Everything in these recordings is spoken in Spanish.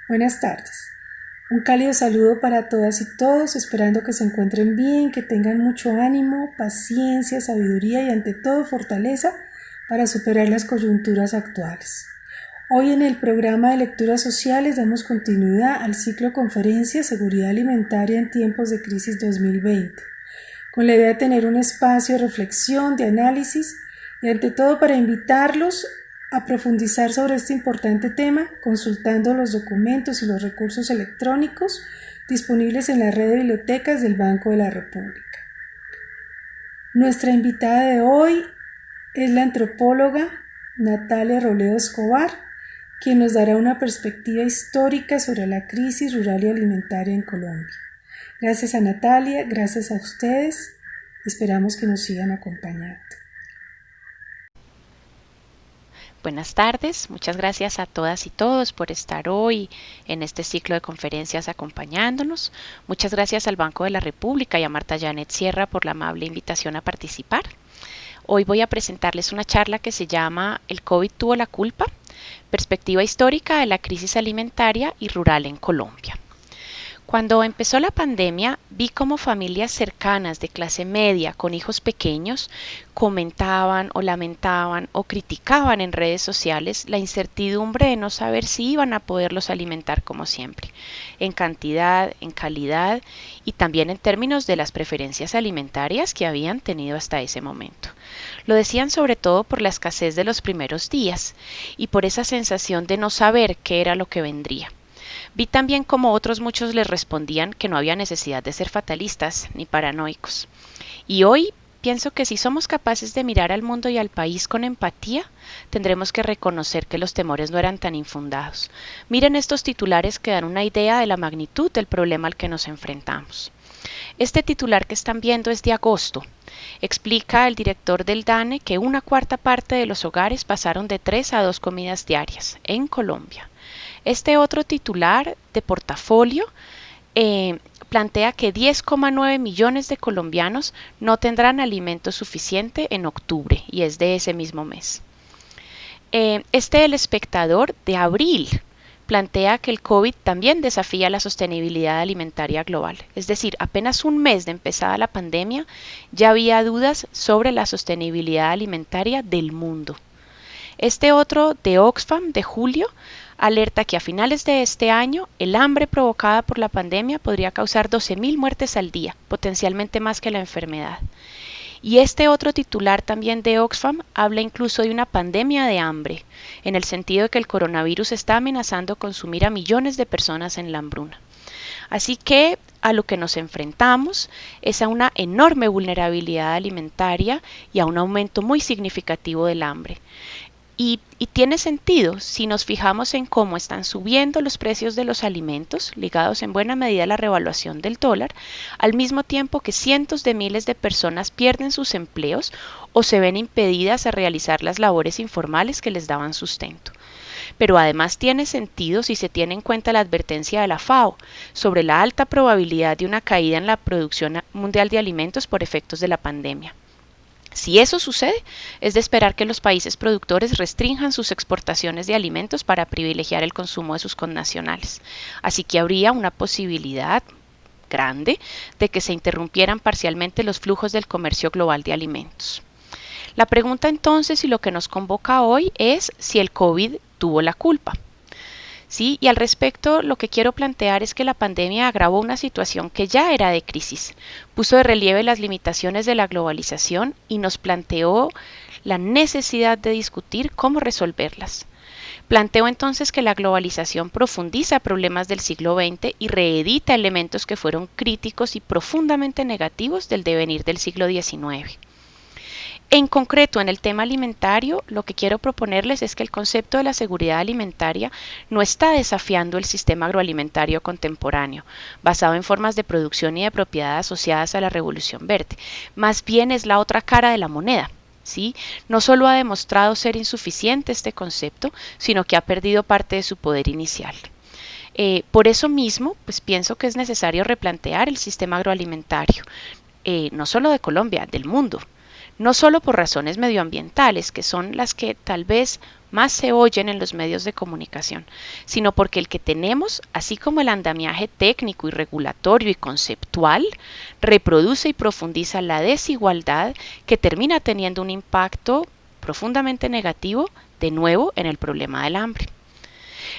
Buenas tardes. Un cálido saludo para todas y todos, esperando que se encuentren bien, que tengan mucho ánimo, paciencia, sabiduría y ante todo fortaleza para superar las coyunturas actuales. Hoy en el programa de lecturas sociales damos continuidad al ciclo Conferencia Seguridad Alimentaria en tiempos de crisis 2020, con la idea de tener un espacio de reflexión, de análisis y ante todo para invitarlos a profundizar sobre este importante tema consultando los documentos y los recursos electrónicos disponibles en la red de bibliotecas del Banco de la República. Nuestra invitada de hoy es la antropóloga Natalia Robledo Escobar, quien nos dará una perspectiva histórica sobre la crisis rural y alimentaria en Colombia. Gracias a Natalia, gracias a ustedes, esperamos que nos sigan acompañando. Buenas tardes, muchas gracias a todas y todos por estar hoy en este ciclo de conferencias acompañándonos. Muchas gracias al Banco de la República y a Marta Janet Sierra por la amable invitación a participar. Hoy voy a presentarles una charla que se llama ¿El COVID tuvo la culpa? Perspectiva histórica de la crisis alimentaria y rural en Colombia. Cuando empezó la pandemia, vi cómo familias cercanas de clase media con hijos pequeños comentaban o lamentaban o criticaban en redes sociales la incertidumbre de no saber si iban a poderlos alimentar como siempre, en cantidad, en calidad y también en términos de las preferencias alimentarias que habían tenido hasta ese momento. Lo decían sobre todo por la escasez de los primeros días y por esa sensación de no saber qué era lo que vendría. Vi también como otros muchos les respondían que no había necesidad de ser fatalistas ni paranoicos. Y hoy pienso que si somos capaces de mirar al mundo y al país con empatía, tendremos que reconocer que los temores no eran tan infundados. Miren estos titulares que dan una idea de la magnitud del problema al que nos enfrentamos. Este titular que están viendo es de agosto. Explica el director del DANE que una cuarta parte de los hogares pasaron de 3 a 2 comidas diarias en Colombia. Este otro titular de portafolio plantea que 10,9 millones de colombianos no tendrán alimento suficiente en octubre y es de ese mismo mes. El espectador de abril plantea que el COVID también desafía la sostenibilidad alimentaria global. Es decir, apenas un mes de empezada la pandemia ya había dudas sobre la sostenibilidad alimentaria del mundo. Este otro de Oxfam de julio alerta que a finales de este año el hambre provocada por la pandemia podría causar 12.000 muertes al día, potencialmente más que la enfermedad. Y este otro titular también de Oxfam habla incluso de una pandemia de hambre, en el sentido de que el coronavirus está amenazando consumir a millones de personas en la hambruna. Así que a lo que nos enfrentamos es a una enorme vulnerabilidad alimentaria y a un aumento muy significativo del hambre. Y tiene sentido si nos fijamos en cómo están subiendo los precios de los alimentos, ligados en buena medida a la revaluación del dólar, al mismo tiempo que cientos de miles de personas pierden sus empleos o se ven impedidas a realizar las labores informales que les daban sustento. Pero además tiene sentido si se tiene en cuenta la advertencia de la FAO sobre la alta probabilidad de una caída en la producción mundial de alimentos por efectos de la pandemia. Si eso sucede, es de esperar que los países productores restrinjan sus exportaciones de alimentos para privilegiar el consumo de sus connacionales. Así que habría una posibilidad grande de que se interrumpieran parcialmente los flujos del comercio global de alimentos. La pregunta entonces y lo que nos convoca hoy es si el COVID tuvo la culpa. ¿Sí? Y al respecto, lo que quiero plantear es que la pandemia agravó una situación que ya era de crisis, puso de relieve las limitaciones de la globalización y nos planteó la necesidad de discutir cómo resolverlas. Planteó entonces que la globalización profundiza problemas del siglo XX y reedita elementos que fueron críticos y profundamente negativos del devenir del siglo XIX. En concreto, en el tema alimentario, lo que quiero proponerles es que el concepto de la seguridad alimentaria no está desafiando el sistema agroalimentario contemporáneo, basado en formas de producción y de propiedad asociadas a la Revolución Verde. Más bien es la otra cara de la moneda. ¿Sí? No solo ha demostrado ser insuficiente este concepto, sino que ha perdido parte de su poder inicial. Por eso mismo, pues pienso que es necesario replantear el sistema agroalimentario, no solo de Colombia, del mundo. no solo por razones medioambientales, que son las que tal vez más se oyen en los medios de comunicación, sino porque el que tenemos, así como el andamiaje técnico y regulatorio y conceptual, reproduce y profundiza la desigualdad que termina teniendo un impacto profundamente negativo, de nuevo, en el problema del hambre.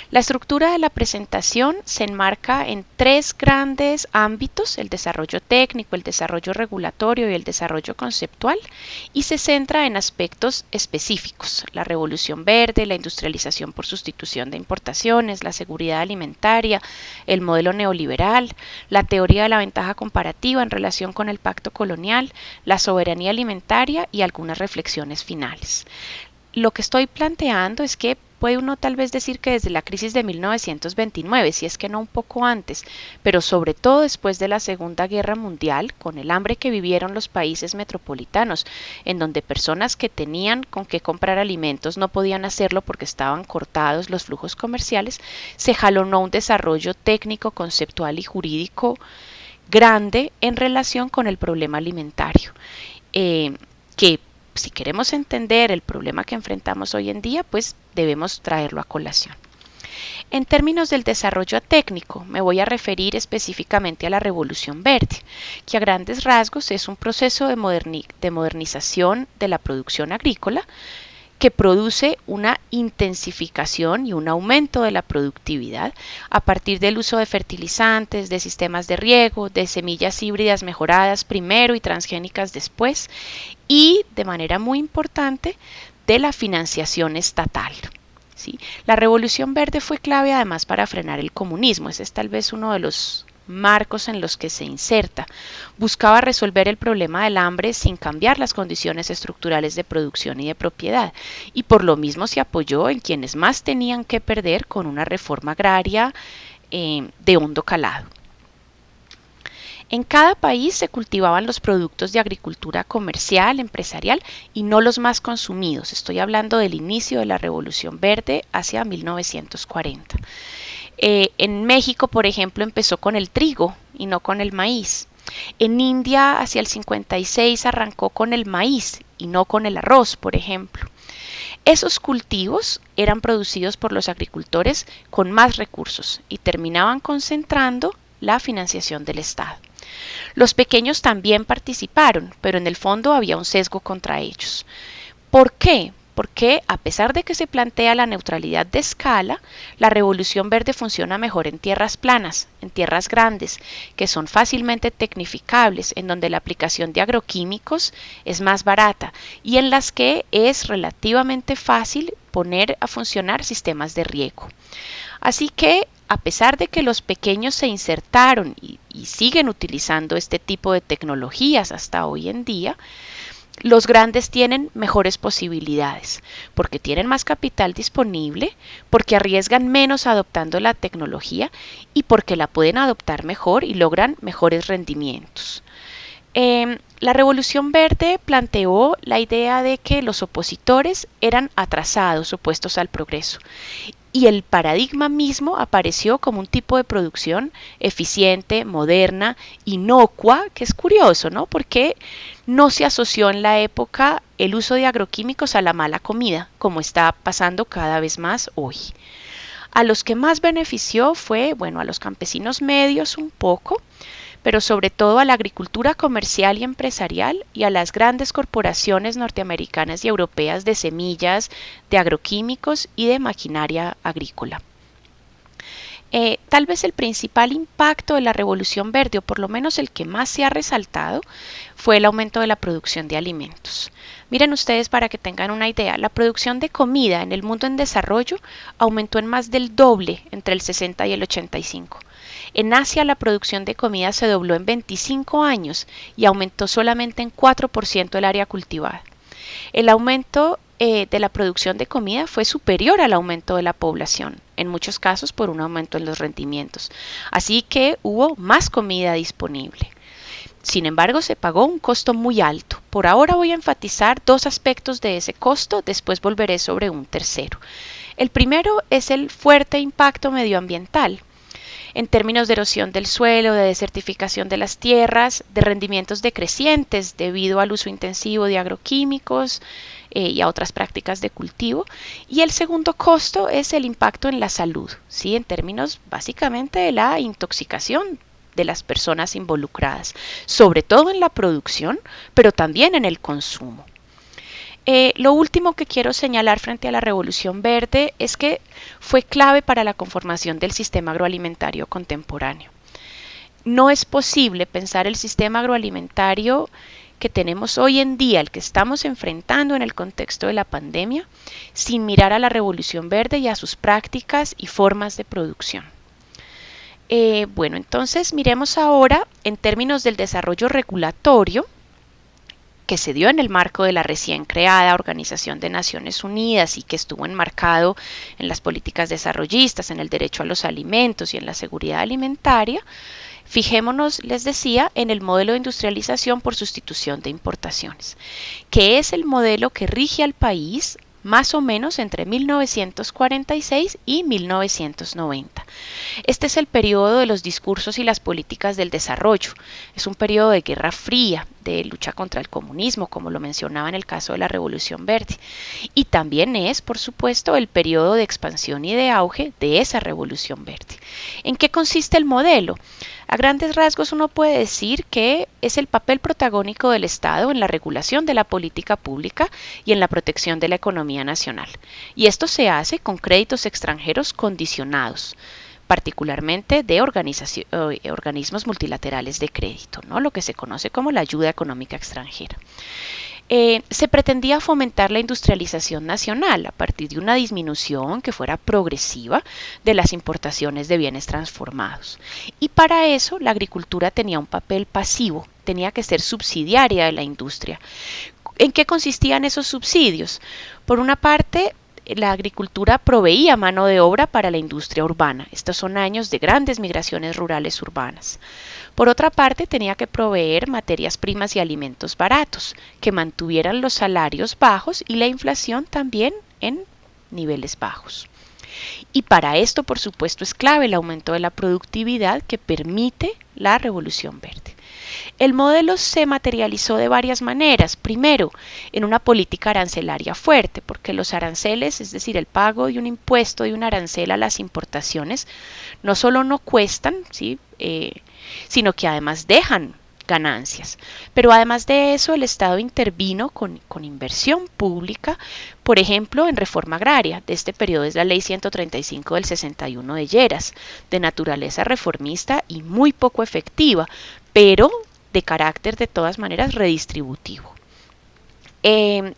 La estructura de la presentación se enmarca en tres grandes ámbitos: el desarrollo técnico, el desarrollo regulatorio y el desarrollo conceptual, y se centra en aspectos específicos: la revolución verde, la industrialización por sustitución de importaciones, la seguridad alimentaria, el modelo neoliberal, la teoría de la ventaja comparativa en relación con el pacto colonial, la soberanía alimentaria y algunas reflexiones finales. Lo que estoy planteando es que puede uno tal vez decir que desde la crisis de 1929, si es que no un poco antes, pero sobre todo después de la Segunda Guerra Mundial, con el hambre que vivieron los países metropolitanos, en donde personas que tenían con qué comprar alimentos no podían hacerlo porque estaban cortados los flujos comerciales, se jalonó un desarrollo técnico, conceptual y jurídico grande en relación con el problema alimentario, que si queremos entender el problema que enfrentamos hoy en día, pues debemos traerlo a colación. En términos del desarrollo técnico, me voy a referir específicamente a la Revolución Verde, que a grandes rasgos es un proceso de modernización de la producción agrícola que produce una intensificación y un aumento de la productividad a partir del uso de fertilizantes, de sistemas de riego, de semillas híbridas mejoradas primero y transgénicas después, y, de manera muy importante, de la financiación estatal. ¿Sí? La Revolución Verde fue clave además para frenar el comunismo. Ese es tal vez uno de los marcos en los que se inserta. Buscaba resolver el problema del hambre sin cambiar las condiciones estructurales de producción y de propiedad, y por lo mismo se apoyó en quienes más tenían que perder con una reforma agraria de hondo calado. En cada país se cultivaban los productos de agricultura comercial, empresarial, y no los más consumidos. Estoy hablando del inicio de la Revolución Verde hacia 1940. En México, por ejemplo, empezó con el trigo y no con el maíz. En India, hacia el 56, arrancó con el maíz y no con el arroz, por ejemplo. Esos cultivos eran producidos por los agricultores con más recursos y terminaban concentrando la financiación del Estado. Los pequeños también participaron, pero en el fondo había un sesgo contra ellos. ¿Por qué? Porque a pesar de que se plantea la neutralidad de escala, la Revolución Verde funciona mejor en tierras planas, en tierras grandes, que son fácilmente tecnificables, en donde la aplicación de agroquímicos es más barata y en las que es relativamente fácil poner a funcionar sistemas de riego. Así que, a pesar de que los pequeños se insertaron y siguen utilizando este tipo de tecnologías hasta hoy en día, los grandes tienen mejores posibilidades, porque tienen más capital disponible, porque arriesgan menos adoptando la tecnología y porque la pueden adoptar mejor y logran mejores rendimientos. La Revolución Verde planteó la idea de que los opositores eran atrasados, opuestos al progreso, y el paradigma mismo apareció como un tipo de producción eficiente, moderna, inocua, que es curioso, ¿no? Porque no se asoció en la época el uso de agroquímicos a la mala comida, como está pasando cada vez más hoy. A los que más benefició fue, bueno, a los campesinos medios un poco, pero sobre todo a la agricultura comercial y empresarial y a las grandes corporaciones norteamericanas y europeas de semillas, de agroquímicos y de maquinaria agrícola. Tal vez el principal impacto de la Revolución Verde, o por lo menos el que más se ha resaltado, fue el aumento de la producción de alimentos. Miren ustedes, para que tengan una idea, la producción de comida en el mundo en desarrollo aumentó en más del doble entre el 60 y el 85. En Asia la producción de comida se dobló en 25 años y aumentó solamente en 4% el área cultivada. El aumento de la producción de comida fue superior al aumento de la población, en muchos casos por un aumento en los rendimientos. Así que hubo más comida disponible. Sin embargo, se pagó un costo muy alto. Por ahora voy a enfatizar dos aspectos de ese costo, después volveré sobre un tercero. El primero es el fuerte impacto medioambiental. en términos de erosión del suelo, de desertificación de las tierras, de rendimientos decrecientes debido al uso intensivo de agroquímicos y a otras prácticas de cultivo. Y el segundo costo es el impacto en la salud, ¿sí? En términos básicamente de la intoxicación de las personas involucradas, sobre todo en la producción, pero también en el consumo. Lo último que quiero señalar frente a la Revolución Verde es que fue clave para la conformación del sistema agroalimentario contemporáneo. No es posible pensar el sistema agroalimentario que tenemos hoy en día, el que estamos enfrentando en el contexto de la pandemia, sin mirar a la Revolución Verde y a sus prácticas y formas de producción. Bueno, entonces miremos ahora en términos del desarrollo regulatorio que se dio en el marco de la recién creada Organización de Naciones Unidas y que estuvo enmarcado en las políticas desarrollistas, en el derecho a los alimentos y en la seguridad alimentaria. Fijémonos, les decía, en el modelo de industrialización por sustitución de importaciones, que es el modelo que rige al país más o menos entre 1946 y 1990. Este es el periodo de los discursos y las políticas del desarrollo. Es un periodo de guerra fría, de lucha contra el comunismo, como lo mencionaba en el caso de la Revolución Verde. Y también es, por supuesto, el periodo de expansión y de auge de esa Revolución Verde. ¿En qué consiste el modelo? A grandes rasgos uno puede decir que es el papel protagónico del Estado en la regulación de la política pública y en la protección de la economía nacional. Y esto se hace con créditos extranjeros condicionados, particularmente de organismos multilaterales de crédito, ¿no? Lo que se conoce como la ayuda económica extranjera. Se pretendía fomentar la industrialización nacional a partir de una disminución que fuera progresiva de las importaciones de bienes transformados. Y para eso la agricultura tenía un papel pasivo, tenía que ser subsidiaria de la industria. ¿En qué consistían esos subsidios? Por una parte, la agricultura proveía mano de obra para la industria urbana. Estos son años de grandes migraciones rurales urbanas. Por otra parte, tenía que proveer materias primas y alimentos baratos, que mantuvieran los salarios bajos y la inflación también en niveles bajos. Y para esto, por supuesto, es clave el aumento de la productividad que permite la Revolución Verde. El modelo se materializó de varias maneras. Primero, en una política arancelaria fuerte, porque los aranceles, es decir, el pago de un impuesto de un arancel a las importaciones, no solo no cuestan, ¿sí? Sino que además dejan ganancias. Pero además de eso, el Estado intervino con inversión pública, por ejemplo, en reforma agraria. De este periodo es la Ley 135 del 61 de Lleras, de naturaleza reformista y muy poco efectiva, pero de carácter de todas maneras redistributivo.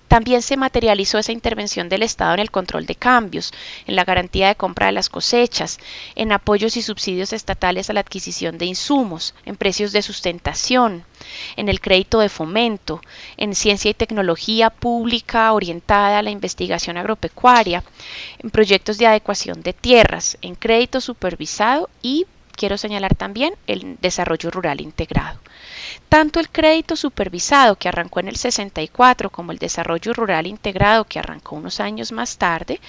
También se materializó esa intervención del Estado en el control de cambios, en la garantía de compra de las cosechas, en apoyos y subsidios estatales a la adquisición de insumos, en precios de sustentación, en el crédito de fomento, en ciencia y tecnología pública orientada a la investigación agropecuaria, en proyectos de adecuación de tierras, en crédito supervisado y quiero señalar también el desarrollo rural integrado. Tanto el crédito supervisado que arrancó en el 64 como el desarrollo rural integrado que arrancó unos años más tarde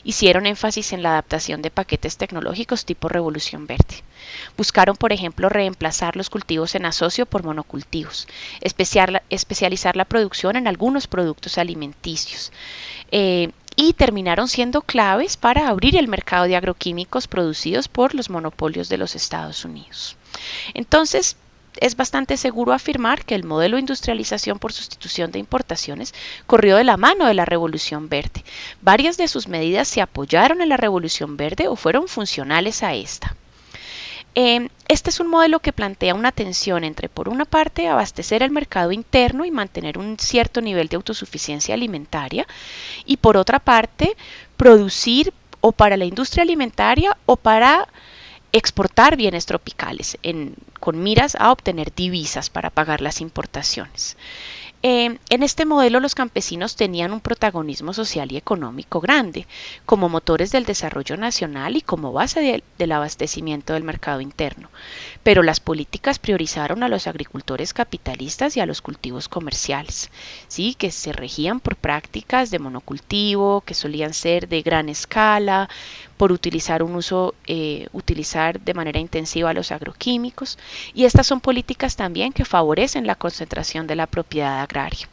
hicieron énfasis en la adaptación de paquetes tecnológicos tipo Revolución Verde. Buscaron, por ejemplo, reemplazar los cultivos en asocio por monocultivos, especializar la producción en algunos productos alimenticios. Y terminaron siendo claves para abrir el mercado de agroquímicos producidos por los monopolios de los Estados Unidos. Entonces, es bastante seguro afirmar que el modelo de industrialización por sustitución de importaciones corrió de la mano de la Revolución Verde. Varias de sus medidas se apoyaron en la Revolución Verde o fueron funcionales a esta. Este es un modelo que plantea una tensión entre, por una parte, abastecer el mercado interno y mantener un cierto nivel de autosuficiencia alimentaria, y por otra parte, producir o para la industria alimentaria o para exportar bienes tropicales con miras a obtener divisas para pagar las importaciones. En este modelo los campesinos tenían un protagonismo social y económico grande, como motores del desarrollo nacional y como base del abastecimiento del mercado interno. Pero las políticas priorizaron a los agricultores capitalistas y a los cultivos comerciales, ¿sí? Que se regían por prácticas de monocultivo, que solían ser de gran escala, por utilizar de manera intensiva los agroquímicos, y estas son políticas también que favorecen la concentración de la propiedad agraria.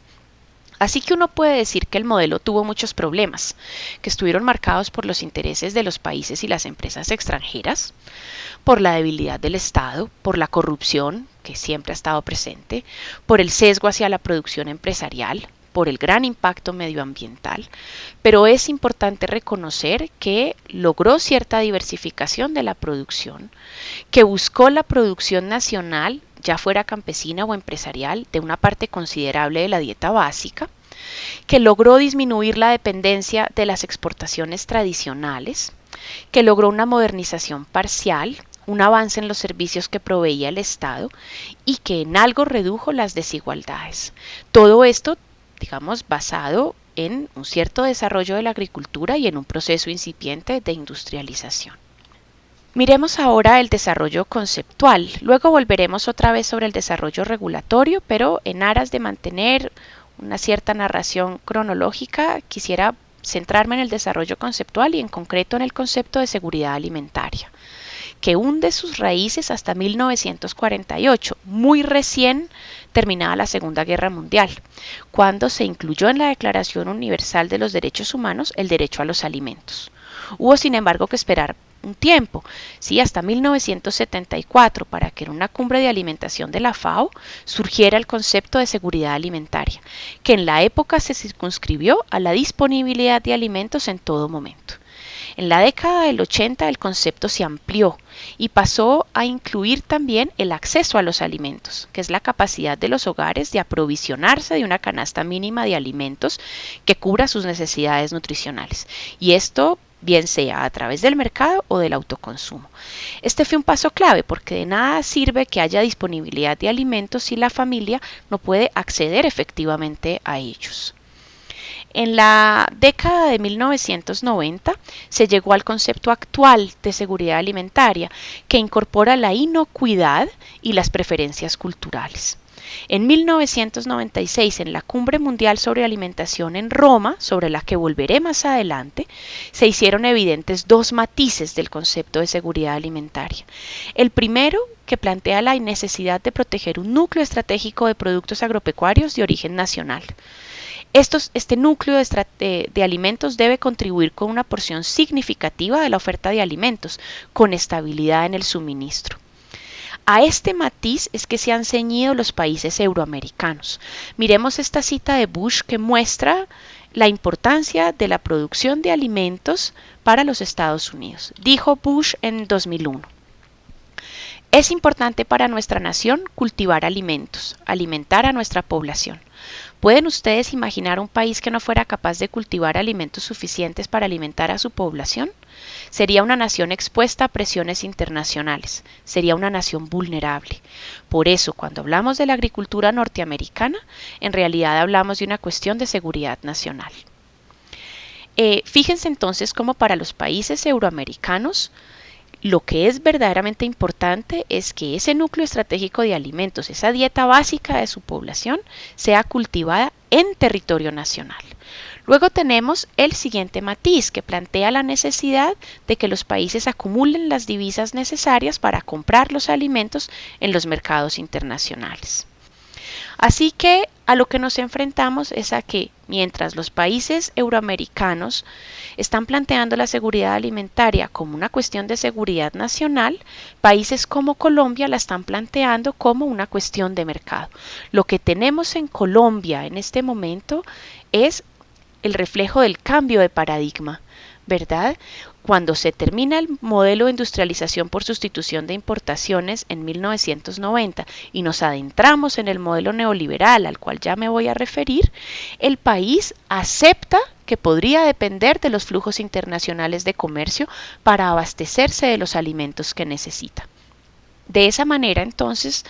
Así que uno puede decir que el modelo tuvo muchos problemas, que estuvieron marcados por los intereses de los países y las empresas extranjeras, por la debilidad del Estado, por la corrupción, que siempre ha estado presente, por el sesgo hacia la producción empresarial, por el gran impacto medioambiental, pero es importante reconocer que logró cierta diversificación de la producción, que buscó la producción nacional, ya fuera campesina o empresarial, de una parte considerable de la dieta básica, que logró disminuir la dependencia de las exportaciones tradicionales, que logró una modernización parcial, un avance en los servicios que proveía el Estado y que en algo redujo las desigualdades. Todo esto, digamos, basado en un cierto desarrollo de la agricultura y en un proceso incipiente de industrialización. Miremos ahora el desarrollo conceptual, luego volveremos otra vez sobre el desarrollo regulatorio, pero en aras de mantener una cierta narración cronológica, quisiera centrarme en el desarrollo conceptual y en concreto en el concepto de seguridad alimentaria, que hunde sus raíces hasta 1948, muy recién terminada la Segunda Guerra Mundial, cuando se incluyó en la Declaración Universal de los Derechos Humanos el derecho a los alimentos. Hubo, sin embargo, que esperar un tiempo, sí, hasta 1974, para que en una cumbre de alimentación de la FAO surgiera el concepto de seguridad alimentaria, que en la época se circunscribió a la disponibilidad de alimentos en todo momento. En la década del 80 el concepto se amplió y pasó a incluir también el acceso a los alimentos, que es la capacidad de los hogares de aprovisionarse de una canasta mínima de alimentos que cubra sus necesidades nutricionales. Y esto bien sea a través del mercado o del autoconsumo. Este fue un paso clave porque de nada sirve que haya disponibilidad de alimentos si la familia no puede acceder efectivamente a ellos. En la década de 1990 se llegó al concepto actual de seguridad alimentaria, que incorpora la inocuidad y las preferencias culturales. En 1996, en la Cumbre Mundial sobre Alimentación en Roma, sobre la que volveré más adelante, se hicieron evidentes dos matices del concepto de seguridad alimentaria. El primero, que plantea la necesidad de proteger un núcleo estratégico de productos agropecuarios de origen nacional. Este núcleo de alimentos debe contribuir con una porción significativa de la oferta de alimentos, con estabilidad en el suministro. A este matiz es que se han ceñido los países euroamericanos. Miremos esta cita de Bush que muestra la importancia de la producción de alimentos para los Estados Unidos. Dijo Bush en 2001. Es importante para nuestra nación cultivar alimentos, alimentar a nuestra población. ¿Pueden ustedes imaginar un país que no fuera capaz de cultivar alimentos suficientes para alimentar a su población? Sería una nación expuesta a presiones internacionales, sería una nación vulnerable. Por eso, cuando hablamos de la agricultura norteamericana, en realidad hablamos de una cuestión de seguridad nacional. Fíjense entonces cómo para los países euroamericanos, lo que es verdaderamente importante es que ese núcleo estratégico de alimentos, esa dieta básica de su población, sea cultivada en territorio nacional. Luego tenemos el siguiente matiz que plantea la necesidad de que los países acumulen las divisas necesarias para comprar los alimentos en los mercados internacionales. Así que a lo que nos enfrentamos es a que mientras los países euroamericanos están planteando la seguridad alimentaria como una cuestión de seguridad nacional, países como Colombia la están planteando como una cuestión de mercado. Lo que tenemos en Colombia en este momento es el reflejo del cambio de paradigma, ¿verdad? Cuando se termina el modelo de industrialización por sustitución de importaciones en 1990 y nos adentramos en el modelo neoliberal al cual ya me voy a referir, el país acepta que podría depender de los flujos internacionales de comercio para abastecerse de los alimentos que necesita. De esa manera, entonces,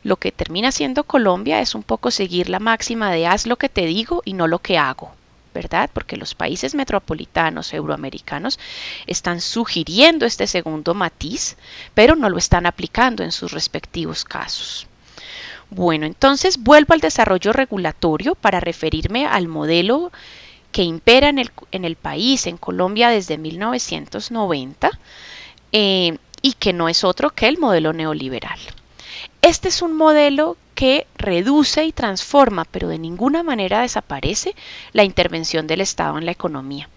Lo que termina siendo Colombia es un poco seguir la máxima de haz lo que te digo y no lo que hago, ¿verdad? Porque los países metropolitanos euroamericanos están sugiriendo este segundo matiz, pero no lo están aplicando en sus respectivos casos. Bueno, entonces vuelvo al desarrollo regulatorio para referirme al modelo que impera en el país, en Colombia, desde 1990, y que no es otro que el modelo neoliberal. Este es un modelo que reduce y transforma, pero de ninguna manera desaparece la intervención del Estado en la economía.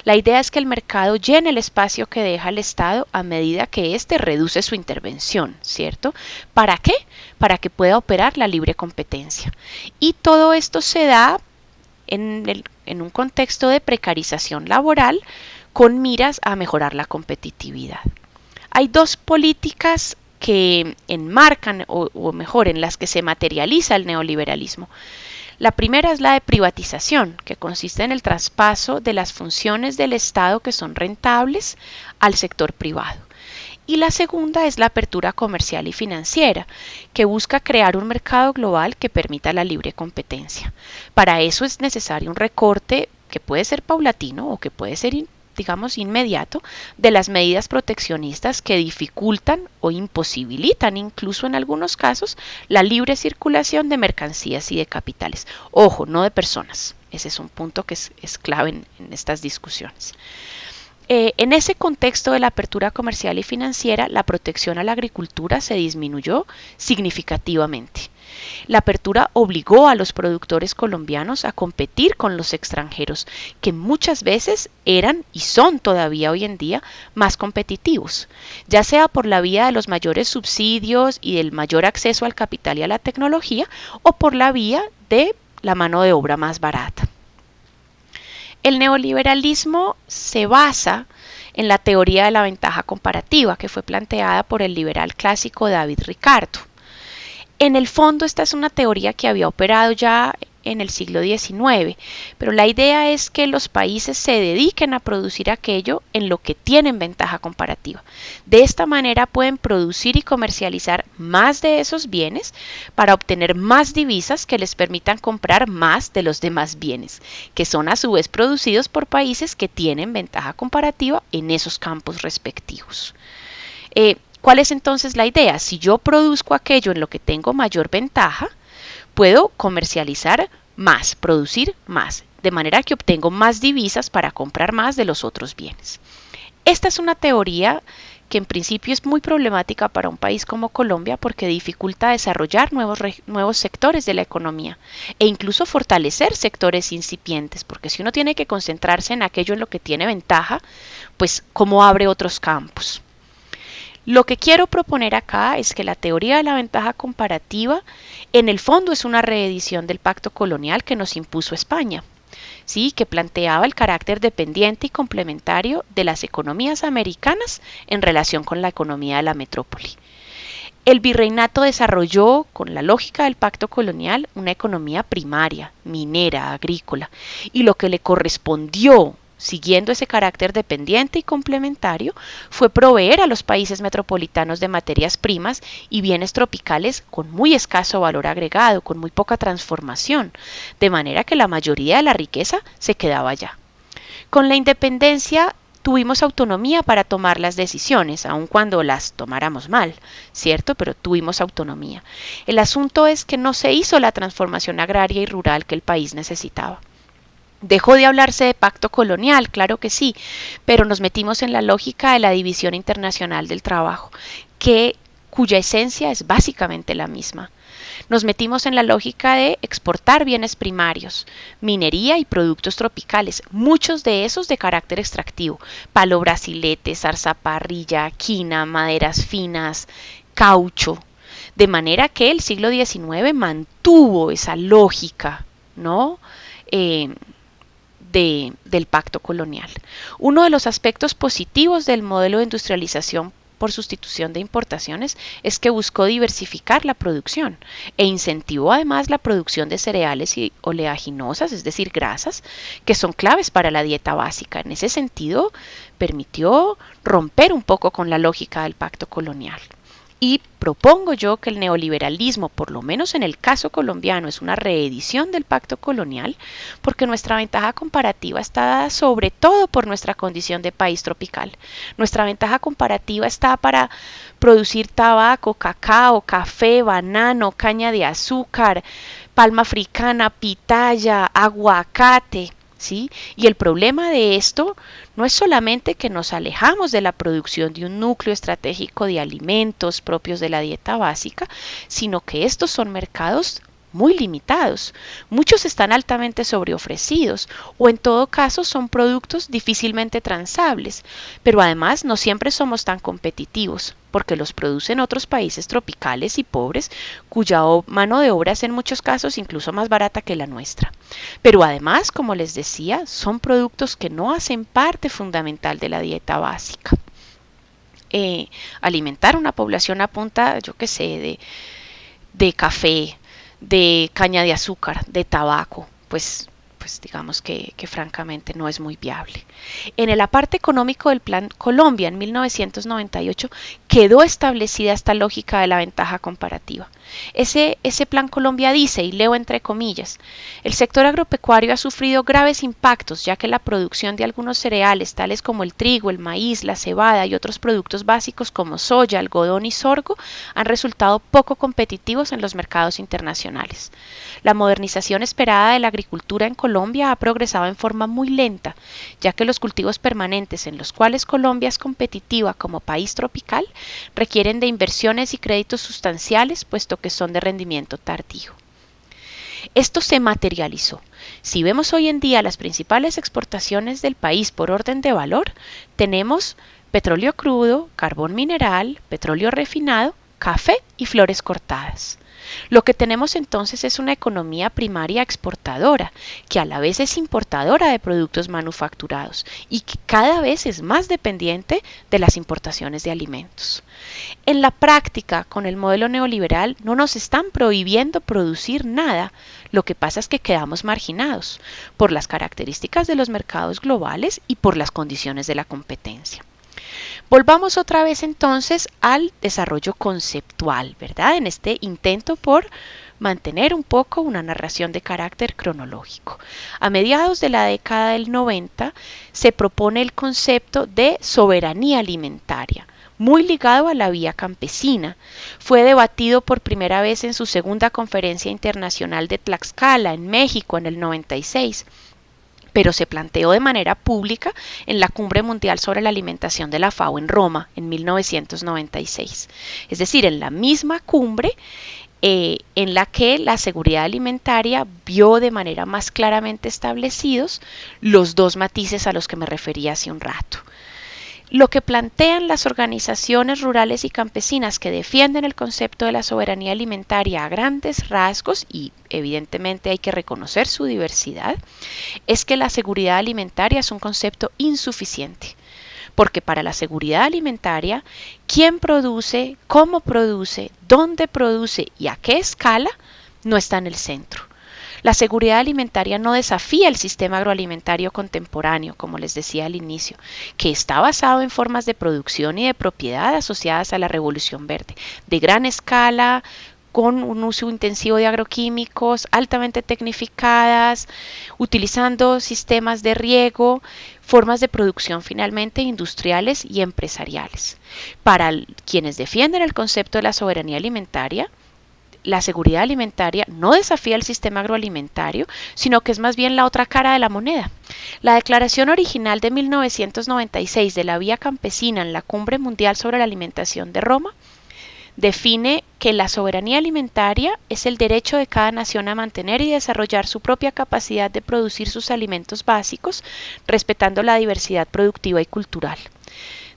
La idea es que el mercado llene el espacio que deja el Estado a medida que éste reduce su intervención, ¿cierto? ¿Para qué? Para que pueda operar la libre competencia. Y todo esto se da en un contexto de precarización laboral con miras a mejorar la competitividad. Hay dos políticas que enmarcan, o mejor, en las que se materializa el neoliberalismo. La primera es la de privatización, que consiste en el traspaso de las funciones del Estado que son rentables al sector privado. Y la segunda es la apertura comercial y financiera, que busca crear un mercado global que permita la libre competencia. Para eso es necesario un recorte que puede ser paulatino o que puede ser digamos, inmediato, de las medidas proteccionistas que dificultan o imposibilitan, incluso en algunos casos, la libre circulación de mercancías y de capitales. Ojo, no de personas. Ese es un punto que es clave en estas discusiones. En ese contexto de la apertura comercial y financiera, la protección a la agricultura se disminuyó significativamente. La apertura obligó a los productores colombianos a competir con los extranjeros, que muchas veces eran y son todavía hoy en día más competitivos, ya sea por la vía de los mayores subsidios y del mayor acceso al capital y a la tecnología, o por la vía de la mano de obra más barata. El neoliberalismo se basa en la teoría de la ventaja comparativa, que fue planteada por el liberal clásico David Ricardo. En el fondo, esta es una teoría que había operado ya en el siglo XIX, pero la idea es que los países se dediquen a producir aquello en lo que tienen ventaja comparativa. De esta manera pueden producir y comercializar más de esos bienes para obtener más divisas que les permitan comprar más de los demás bienes, que son a su vez producidos por países que tienen ventaja comparativa en esos campos respectivos. ¿Cuál es entonces la idea? Si yo produzco aquello en lo que tengo mayor ventaja, puedo comercializar más, producir más, de manera que obtengo más divisas para comprar más de los otros bienes. Esta es una teoría que en principio es muy problemática para un país como Colombia porque dificulta desarrollar nuevos sectores de la economía e incluso fortalecer sectores incipientes, porque si uno tiene que concentrarse en aquello en lo que tiene ventaja, pues ¿cómo abre otros campos? Lo que quiero proponer acá es que la teoría de la ventaja comparativa en el fondo es una reedición del pacto colonial que nos impuso España, ¿sí? Que planteaba el carácter dependiente y complementario de las economías americanas en relación con la economía de la metrópoli. El virreinato desarrolló, con la lógica del pacto colonial, una economía primaria, minera, agrícola, y lo que le correspondió, siguiendo ese carácter dependiente y complementario, fue proveer a los países metropolitanos de materias primas y bienes tropicales con muy escaso valor agregado, con muy poca transformación, de manera que la mayoría de la riqueza se quedaba allá. Con la independencia tuvimos autonomía para tomar las decisiones, aun cuando las tomáramos mal, ¿cierto? Pero tuvimos autonomía. El asunto es que no se hizo la transformación agraria y rural que el país necesitaba. Dejó de hablarse de pacto colonial, claro que sí, pero nos metimos en la lógica de la División Internacional del Trabajo, cuya esencia es básicamente la misma. Nos metimos en la lógica de exportar bienes primarios, minería y productos tropicales, muchos de esos de carácter extractivo, palo brasilete, zarzaparrilla, quina, maderas finas, caucho, de manera que el siglo XIX mantuvo esa lógica, ¿no? Del pacto colonial. Uno de los aspectos positivos del modelo de industrialización por sustitución de importaciones es que buscó diversificar la producción e incentivó además la producción de cereales y oleaginosas, es decir, grasas, que son claves para la dieta básica. En ese sentido, permitió romper un poco con la lógica del pacto colonial. Y propongo yo que el neoliberalismo, por lo menos en el caso colombiano, es una reedición del pacto colonial, porque nuestra ventaja comparativa está dada sobre todo por nuestra condición de país tropical. Nuestra ventaja comparativa está para producir tabaco, cacao, café, banano, caña de azúcar, palma africana, pitaya, aguacate. ¿Sí? Y el problema de esto no es solamente que nos alejamos de la producción de un núcleo estratégico de alimentos propios de la dieta básica, sino que estos son mercados muy limitados. Muchos están altamente sobreofrecidos o en todo caso son productos difícilmente transables, pero además no siempre somos tan competitivos porque los producen otros países tropicales y pobres cuya mano de obra es en muchos casos incluso más barata que la nuestra. Pero además, como les decía, son productos que no hacen parte fundamental de la dieta básica. Alimentar una población a punta, yo qué sé, de café, de caña de azúcar, de tabaco, pues digamos que francamente no es muy viable. En el aparte económico del Plan Colombia en 1998 quedó establecida esta lógica de la ventaja comparativa. Ese Plan Colombia dice, y leo entre comillas, el sector agropecuario ha sufrido graves impactos ya que la producción de algunos cereales tales como el trigo, el maíz, la cebada y otros productos básicos como soya, algodón y sorgo han resultado poco competitivos en los mercados internacionales. La modernización esperada de la agricultura en Colombia ha progresado en forma muy lenta, ya que los cultivos permanentes en los cuales Colombia es competitiva como país tropical requieren de inversiones y créditos sustanciales, puesto que son de rendimiento tardío. Esto se materializó. Si vemos hoy en día las principales exportaciones del país por orden de valor, tenemos petróleo crudo, carbón mineral, petróleo refinado, café y flores cortadas. Lo que tenemos entonces es una economía primaria exportadora, que a la vez es importadora de productos manufacturados y que cada vez es más dependiente de las importaciones de alimentos. En la práctica, con el modelo neoliberal, no nos están prohibiendo producir nada. Lo que pasa es que quedamos marginados por las características de los mercados globales y por las condiciones de la competencia. Volvamos otra vez entonces al desarrollo conceptual, ¿verdad? En este intento por mantener un poco una narración de carácter cronológico. A mediados de la década del 90 se propone el concepto de soberanía alimentaria, muy ligado a la vía campesina. Fue debatido por primera vez en su segunda conferencia internacional de Tlaxcala, en México, en el 96. Pero se planteó de manera pública en la Cumbre Mundial sobre la Alimentación de la FAO en Roma en 1996. Es decir, en la misma cumbre en la que la seguridad alimentaria vio de manera más claramente establecidos los dos matices a los que me refería hace un rato. Lo que plantean las organizaciones rurales y campesinas que defienden el concepto de la soberanía alimentaria a grandes rasgos, y evidentemente hay que reconocer su diversidad, es que la seguridad alimentaria es un concepto insuficiente. Porque para la seguridad alimentaria, quién produce, cómo produce, dónde produce y a qué escala no está en el centro. La seguridad alimentaria no desafía el sistema agroalimentario contemporáneo, como les decía al inicio, que está basado en formas de producción y de propiedad asociadas a la revolución verde, de gran escala, con un uso intensivo de agroquímicos, altamente tecnificadas, utilizando sistemas de riego, formas de producción finalmente industriales y empresariales. Para quienes defienden el concepto de la soberanía alimentaria, la seguridad alimentaria no desafía el sistema agroalimentario, sino que es más bien la otra cara de la moneda. La declaración original de 1996 de la Vía Campesina en la Cumbre Mundial sobre la Alimentación de Roma define que la soberanía alimentaria es el derecho de cada nación a mantener y desarrollar su propia capacidad de producir sus alimentos básicos, respetando la diversidad productiva y cultural.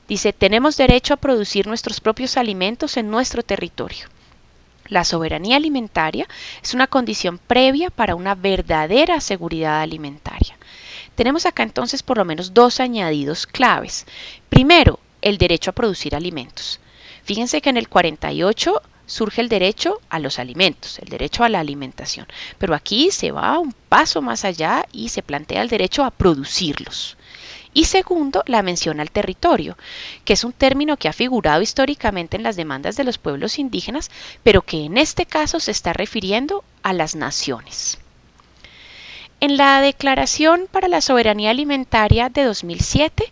Dice, tenemos derecho a producir nuestros propios alimentos en nuestro territorio. La soberanía alimentaria es una condición previa para una verdadera seguridad alimentaria. Tenemos acá entonces por lo menos dos añadidos claves. Primero, el derecho a producir alimentos. Fíjense que en el 48 surge el derecho a los alimentos, el derecho a la alimentación, pero aquí se va un paso más allá y se plantea el derecho a producirlos. Y segundo, la mención al territorio, que es un término que ha figurado históricamente en las demandas de los pueblos indígenas, pero que en este caso se está refiriendo a las naciones. En la Declaración para la Soberanía Alimentaria de 2007,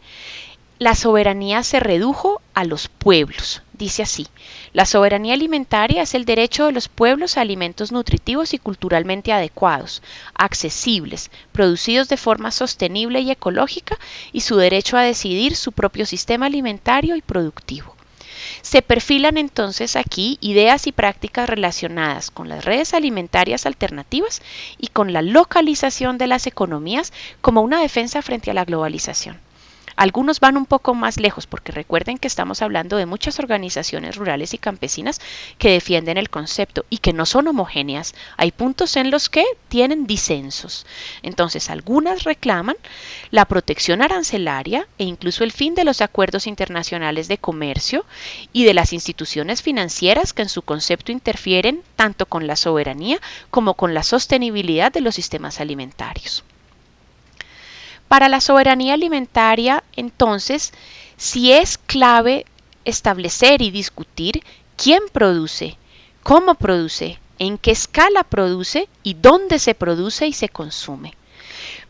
la soberanía se redujo a los pueblos. Dice así: la soberanía alimentaria es el derecho de los pueblos a alimentos nutritivos y culturalmente adecuados, accesibles, producidos de forma sostenible y ecológica, y su derecho a decidir su propio sistema alimentario y productivo. Se perfilan entonces aquí ideas y prácticas relacionadas con las redes alimentarias alternativas y con la localización de las economías como una defensa frente a la globalización. Algunos van un poco más lejos porque recuerden que estamos hablando de muchas organizaciones rurales y campesinas que defienden el concepto y que no son homogéneas. Hay puntos en los que tienen disensos. Entonces, algunas reclaman la protección arancelaria e incluso el fin de los acuerdos internacionales de comercio y de las instituciones financieras que en su concepto interfieren tanto con la soberanía como con la sostenibilidad de los sistemas alimentarios. Para la soberanía alimentaria, entonces, sí es clave establecer y discutir quién produce, cómo produce, en qué escala produce y dónde se produce y se consume.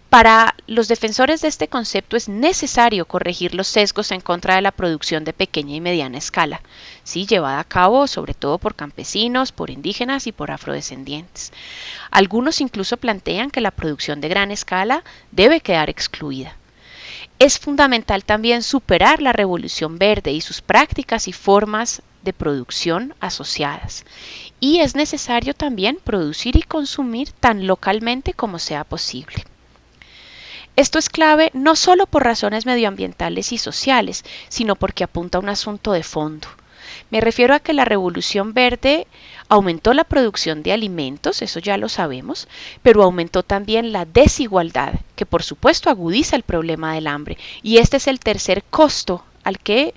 Para los defensores de este concepto es necesario corregir los sesgos en contra de la producción de pequeña y mediana escala, ¿sí? Llevada a cabo sobre todo por campesinos, por indígenas y por afrodescendientes. Algunos incluso plantean que la producción de gran escala debe quedar excluida. Es fundamental también superar la revolución verde y sus prácticas y formas de producción asociadas. Y es necesario también producir y consumir tan localmente como sea posible. Esto es clave no solo por razones medioambientales y sociales, sino porque apunta a un asunto de fondo. Me refiero a que la revolución verde aumentó la producción de alimentos, eso ya lo sabemos, pero aumentó también la desigualdad, que por supuesto agudiza el problema del hambre. Y este es el tercer costo al que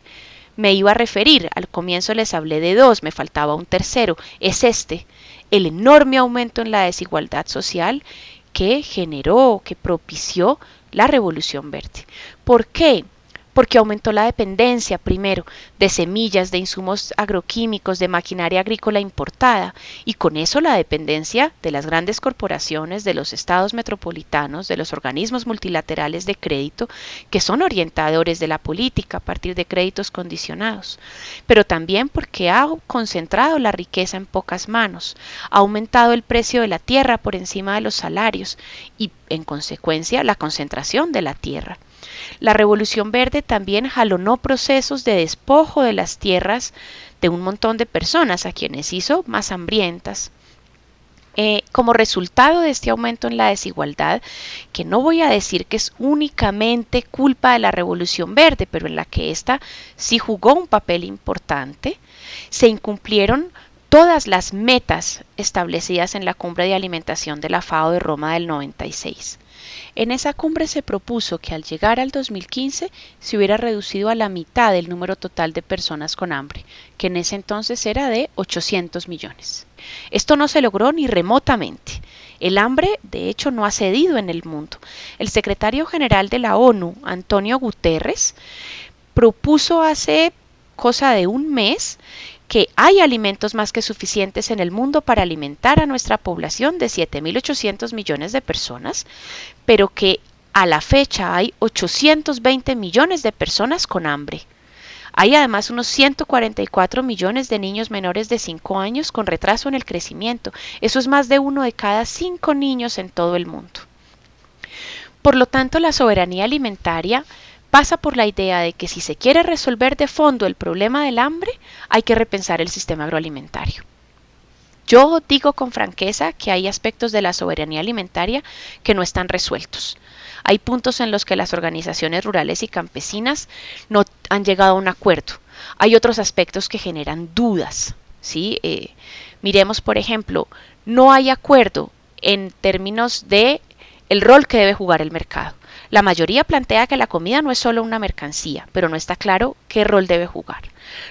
me iba a referir. Al comienzo les hablé de dos, me faltaba un tercero. Es el enorme aumento en la desigualdad social que generó, que propició la revolución verde. ¿Por qué? Porque aumentó la dependencia, primero, de semillas, de insumos agroquímicos, de maquinaria agrícola importada, y con eso la dependencia de las grandes corporaciones, de los estados metropolitanos, de los organismos multilaterales de crédito, que son orientadores de la política a partir de créditos condicionados. Pero también porque ha concentrado la riqueza en pocas manos, ha aumentado el precio de la tierra por encima de los salarios y, en consecuencia, la concentración de la tierra. La Revolución Verde también jalonó procesos de despojo de las tierras de un montón de personas, a quienes hizo más hambrientas. Como resultado de este aumento en la desigualdad, que no voy a decir que es únicamente culpa de la Revolución Verde, pero en la que ésta sí jugó un papel importante, se incumplieron todas las metas establecidas en la Cumbre de Alimentación de la FAO de Roma del 96. En esa cumbre se propuso que al llegar al 2015 se hubiera reducido a la mitad el número total de personas con hambre, que en ese entonces era de 800 millones. Esto no se logró ni remotamente. El hambre, de hecho, no ha cedido en el mundo. El secretario general de la ONU, Antonio Guterres, propuso hace cosa de un mes que hay alimentos más que suficientes en el mundo para alimentar a nuestra población de 7.800 millones de personas, pero que a la fecha hay 820 millones de personas con hambre. Hay además unos 144 millones de niños menores de 5 años con retraso en el crecimiento. Eso es más de 1 de cada 5 niños en todo el mundo. Por lo tanto, la soberanía alimentaria pasa por la idea de que si se quiere resolver de fondo el problema del hambre, hay que repensar el sistema agroalimentario. Yo digo con franqueza que hay aspectos de la soberanía alimentaria que no están resueltos. Hay puntos en los que las organizaciones rurales y campesinas no han llegado a un acuerdo. Hay otros aspectos que generan dudas, ¿sí? Miremos, por ejemplo, no hay acuerdo en términos de el rol que debe jugar el mercado. La mayoría plantea que la comida no es solo una mercancía, pero no está claro qué rol debe jugar.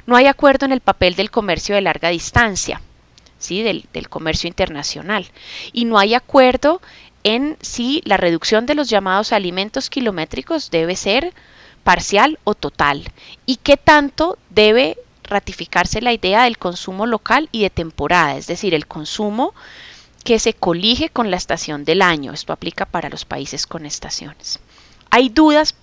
No hay acuerdo en el papel del comercio de larga distancia, ¿sí? del comercio internacional. Y no hay acuerdo en si la reducción de los llamados alimentos kilométricos debe ser parcial o total y qué tanto debe ratificarse la idea del consumo local y de temporada, es decir, el consumo que se colige con la estación del año. Esto aplica para los países con estaciones. Hay dudas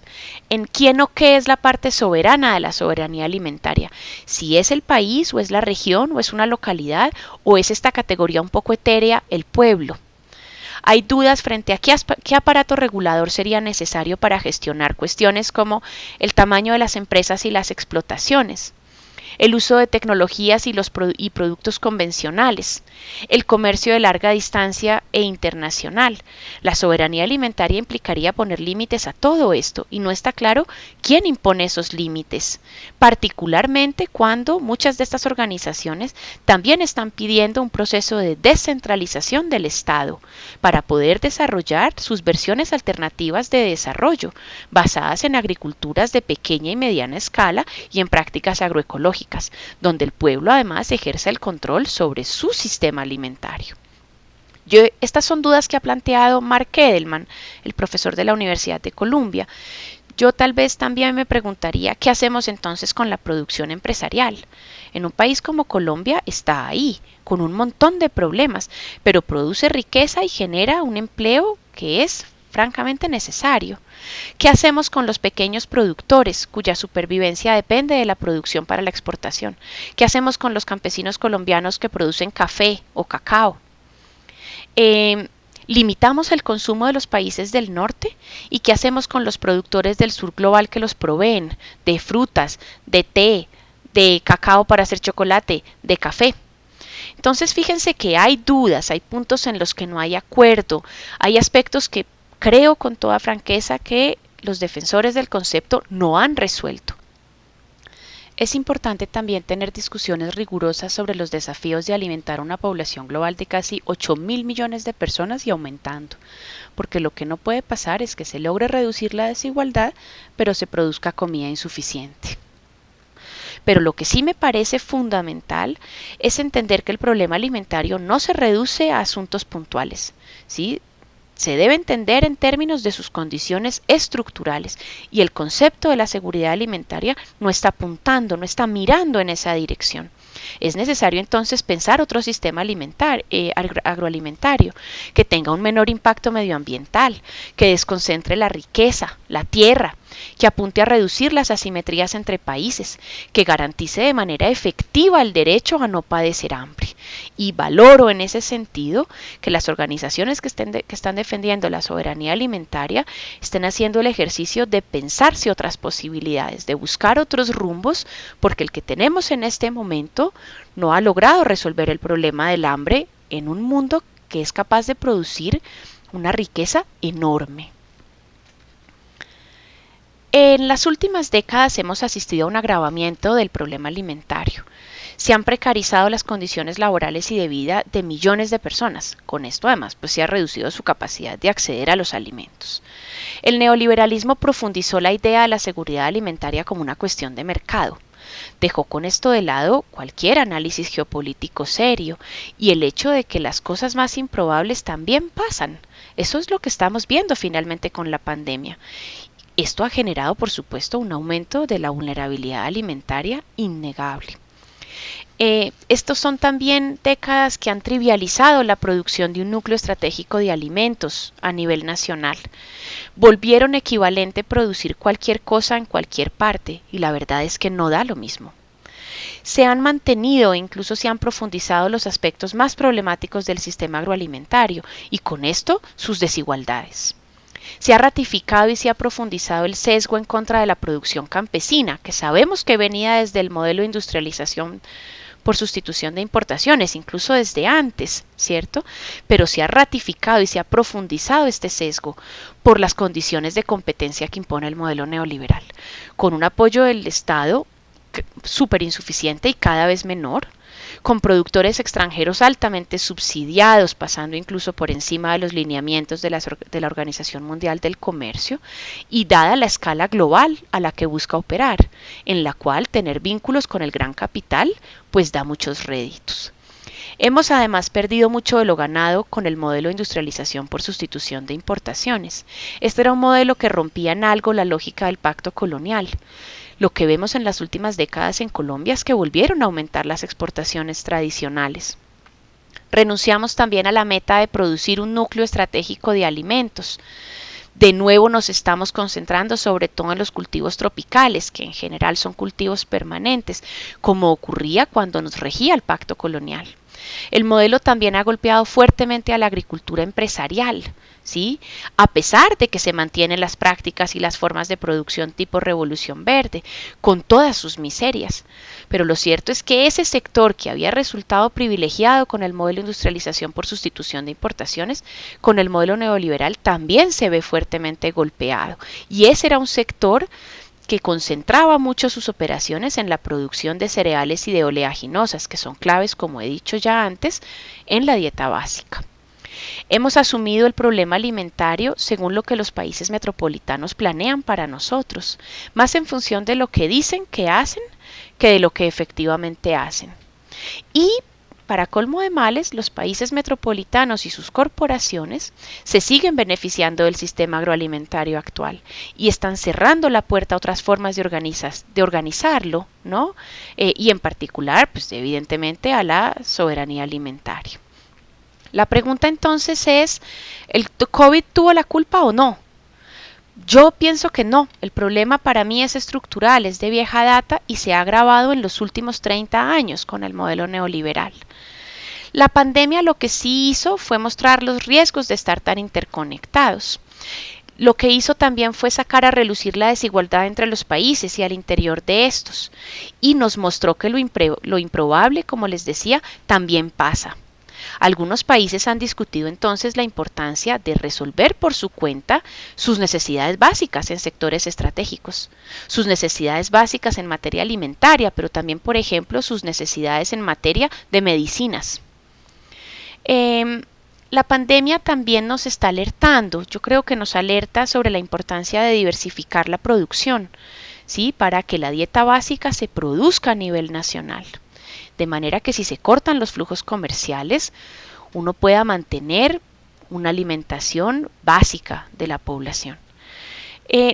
en quién o qué es la parte soberana de la soberanía alimentaria, si es el país o es la región o es una localidad o es esta categoría un poco etérea, el pueblo. Hay dudas frente a qué aparato regulador sería necesario para gestionar cuestiones como el tamaño de las empresas y las explotaciones, el uso de tecnologías y productos convencionales, el comercio de larga distancia e internacional. La soberanía alimentaria implicaría poner límites a todo esto y no está claro quién impone esos límites, particularmente cuando muchas de estas organizaciones también están pidiendo un proceso de descentralización del Estado para poder desarrollar sus versiones alternativas de desarrollo, basadas en agriculturas de pequeña y mediana escala y en prácticas agroecológicas, donde el pueblo además ejerce el control sobre su sistema alimentario. Estas son dudas que ha planteado Mark Edelman, el profesor de la Universidad de Columbia. Yo tal vez también me preguntaría qué hacemos entonces con la producción empresarial. En un país como Colombia está ahí, con un montón de problemas, pero produce riqueza y genera un empleo que es francamente necesario. ¿Qué hacemos con los pequeños productores cuya supervivencia depende de la producción para la exportación? ¿Qué hacemos con los campesinos colombianos que producen café o cacao? ¿Limitamos el consumo de los países del norte? ¿Y qué hacemos con los productores del sur global que los proveen de frutas, de té, de cacao para hacer chocolate, de café? Entonces fíjense que hay dudas, hay puntos en los que no hay acuerdo, hay aspectos que creo con toda franqueza que los defensores del concepto no han resuelto. Es importante también tener discusiones rigurosas sobre los desafíos de alimentar a una población global de casi 8.000 millones de personas y aumentando, porque lo que no puede pasar es que se logre reducir la desigualdad, pero se produzca comida insuficiente. Pero lo que sí me parece fundamental es entender que el problema alimentario no se reduce a asuntos puntuales, ¿sí? Se debe entender en términos de sus condiciones estructurales y el concepto de la seguridad alimentaria no está apuntando, no está mirando en esa dirección. Es necesario entonces pensar otro sistema agroalimentario que tenga un menor impacto medioambiental, que desconcentre la riqueza, la tierra, que apunte a reducir las asimetrías entre países, que garantice de manera efectiva el derecho a no padecer hambre. Y valoro en ese sentido que las organizaciones que están defendiendo la soberanía alimentaria estén haciendo el ejercicio de pensarse otras posibilidades, de buscar otros rumbos, porque el que tenemos en este momento no ha logrado resolver el problema del hambre en un mundo que es capaz de producir una riqueza enorme. En las últimas décadas hemos asistido a un agravamiento del problema alimentario. Se han precarizado las condiciones laborales y de vida de millones de personas. Con esto además se ha reducido su capacidad de acceder a los alimentos. El neoliberalismo profundizó la idea de la seguridad alimentaria como una cuestión de mercado. Dejó con esto de lado cualquier análisis geopolítico serio y el hecho de que las cosas más improbables también pasan. Eso es lo que estamos viendo finalmente con la pandemia. Esto ha generado, por supuesto, un aumento de la vulnerabilidad alimentaria innegable. Estos son también décadas que han trivializado la producción de un núcleo estratégico de alimentos a nivel nacional. Volvieron equivalente producir cualquier cosa en cualquier parte y la verdad es que no da lo mismo. Se han mantenido e incluso se han profundizado los aspectos más problemáticos del sistema agroalimentario y con esto sus desigualdades. Se ha ratificado y se ha profundizado el sesgo en contra de la producción campesina, que sabemos que venía desde el modelo de industrialización por sustitución de importaciones, incluso desde antes, ¿cierto? Pero se ha ratificado y se ha profundizado este sesgo por las condiciones de competencia que impone el modelo neoliberal, con un apoyo del Estado súper insuficiente y cada vez menor, con productores extranjeros altamente subsidiados, pasando incluso por encima de los lineamientos de la Organización Mundial del Comercio, y dada la escala global a la que busca operar, en la cual tener vínculos con el gran capital pues da muchos réditos. Hemos además perdido mucho de lo ganado con el modelo de industrialización por sustitución de importaciones. Este era un modelo que rompía en algo la lógica del pacto colonial. Lo que vemos en las últimas décadas en Colombia es que volvieron a aumentar las exportaciones tradicionales. Renunciamos también a la meta de producir un núcleo estratégico de alimentos. De nuevo nos estamos concentrando sobre todo en los cultivos tropicales, que en general son cultivos permanentes, como ocurría cuando nos regía el pacto colonial. El modelo también ha golpeado fuertemente a la agricultura empresarial, ¿sí? A pesar de que se mantienen las prácticas y las formas de producción tipo Revolución Verde, con todas sus miserias. Pero lo cierto es que ese sector que había resultado privilegiado con el modelo de industrialización por sustitución de importaciones, con el modelo neoliberal también se ve fuertemente golpeado. Y ese era un sector que concentraba mucho sus operaciones en la producción de cereales y de oleaginosas, que son claves, como he dicho ya antes, en la dieta básica. Hemos asumido el problema alimentario según lo que los países metropolitanos planean para nosotros, más en función de lo que dicen que hacen que de lo que efectivamente hacen. Y para colmo de males, los países metropolitanos y sus corporaciones se siguen beneficiando del sistema agroalimentario actual y están cerrando la puerta a otras formas de organizarlo, ¿no? Y en particular, pues evidentemente a la soberanía alimentaria. La pregunta entonces es, ¿el COVID tuvo la culpa o no? Yo pienso que no, el problema para mí es estructural, es de vieja data y se ha agravado en los últimos 30 años con el modelo neoliberal. La pandemia lo que sí hizo fue mostrar los riesgos de estar tan interconectados. Lo que hizo también fue sacar a relucir la desigualdad entre los países y al interior de estos, y nos mostró que lo improbable, como les decía, también pasa. Algunos países han discutido entonces la importancia de resolver por su cuenta sus necesidades básicas en sectores estratégicos, sus necesidades básicas en materia alimentaria, pero también, por ejemplo, sus necesidades en materia de medicinas. La pandemia también nos está alertando, yo creo que nos alerta sobre la importancia de diversificar la producción, ¿sí? Para que la dieta básica se produzca a nivel nacional. De manera que si se cortan los flujos comerciales, uno pueda mantener una alimentación básica de la población.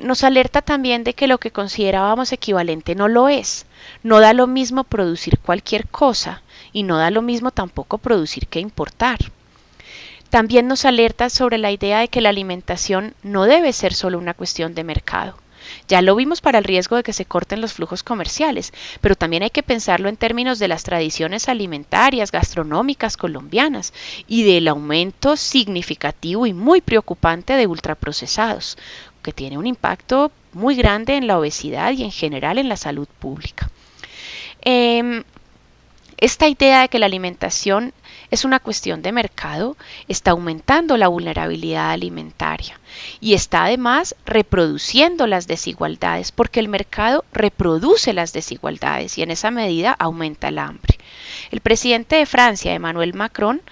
Nos alerta también de que lo que considerábamos equivalente no lo es. No da lo mismo producir cualquier cosa y no da lo mismo tampoco producir que importar. También nos alerta sobre la idea de que la alimentación no debe ser solo una cuestión de mercado. Ya lo vimos para el riesgo de que se corten los flujos comerciales, pero también hay que pensarlo en términos de las tradiciones alimentarias, gastronómicas colombianas y del aumento significativo y muy preocupante de ultraprocesados, que tiene un impacto muy grande en la obesidad y en general en la salud pública. Esta idea de que la alimentación es una cuestión de mercado está aumentando la vulnerabilidad alimentaria y está además reproduciendo las desigualdades porque el mercado reproduce las desigualdades y en esa medida aumenta el hambre. El presidente de Francia, Emmanuel Macron,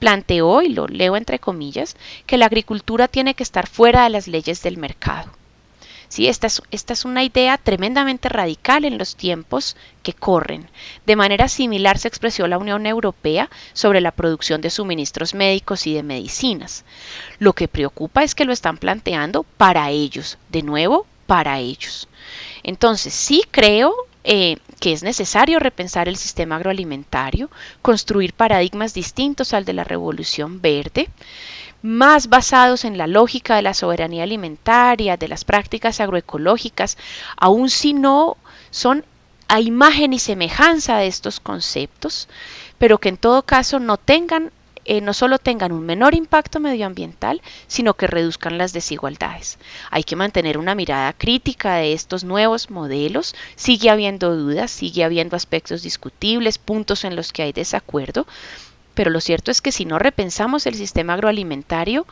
planteó, y lo leo entre comillas, que la agricultura tiene que estar fuera de las leyes del mercado. ¿Sí? Esta es una idea tremendamente radical en los tiempos que corren. De manera similar se expresó la Unión Europea sobre la producción de suministros médicos y de medicinas. Lo que preocupa es que lo están planteando para ellos, de nuevo, para ellos. Entonces, sí creo que es necesario repensar el sistema agroalimentario, construir paradigmas distintos al de la Revolución Verde, más basados en la lógica de la soberanía alimentaria, de las prácticas agroecológicas, aun si no son a imagen y semejanza de estos conceptos, pero que en todo caso no solo tengan un menor impacto medioambiental, sino que reduzcan las desigualdades. Hay que mantener una mirada crítica de estos nuevos modelos, sigue habiendo dudas, sigue habiendo aspectos discutibles, puntos en los que hay desacuerdo, pero lo cierto es que si no repensamos el sistema agroalimentario,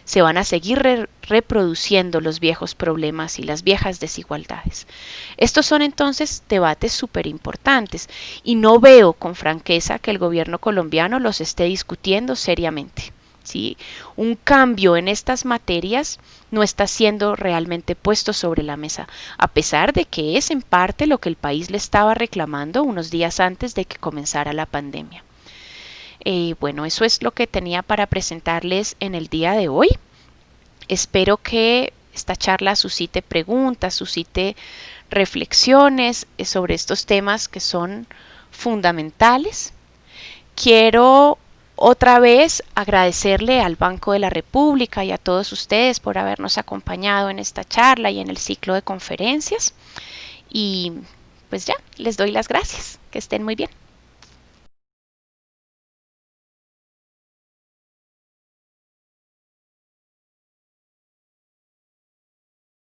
se van a seguir reproduciendo los viejos problemas y las viejas desigualdades. Estos son entonces debates súper importantes y no veo con franqueza que el gobierno colombiano los esté discutiendo seriamente. ¿Sí? Un cambio en estas materias no está siendo realmente puesto sobre la mesa, a pesar de que es en parte lo que el país le estaba reclamando unos días antes de que comenzara la pandemia. Bueno, eso es lo que tenía para presentarles en el día de hoy. Espero que esta charla suscite preguntas, suscite reflexiones sobre estos temas que son fundamentales. Quiero otra vez agradecerle al Banco de la República y a todos ustedes por habernos acompañado en esta charla y en el ciclo de conferencias. Y pues ya, les doy las gracias. Que estén muy bien.